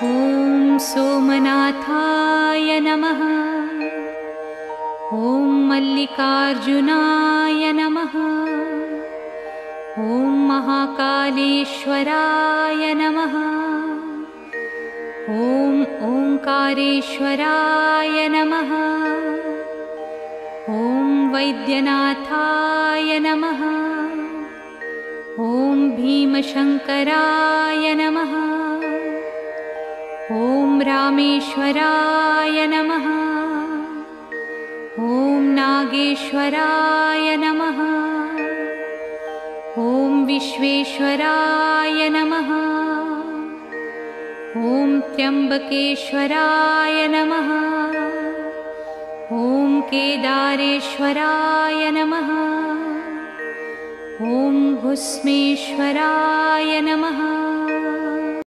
ॐ सोमनाथाय नमः। ॐ मल्लिकार्जुनाय नमः। ॐ महाकालेश्वराय नमः। ॐ ओंकारेश्वराय नमः। ॐ वैद्यनाथाय नमः। ॐ भीमशंकराय नमः। ॐ रामेश्वराय नमः। ॐ नागेश्वराय नमः। ॐ विश्वेश्वराय नमः। ॐ त्र्यंबकेश्वराय नमः। ॐ केदारेश्वराय नमः। ॐ भुस्मेश्वराय नमः।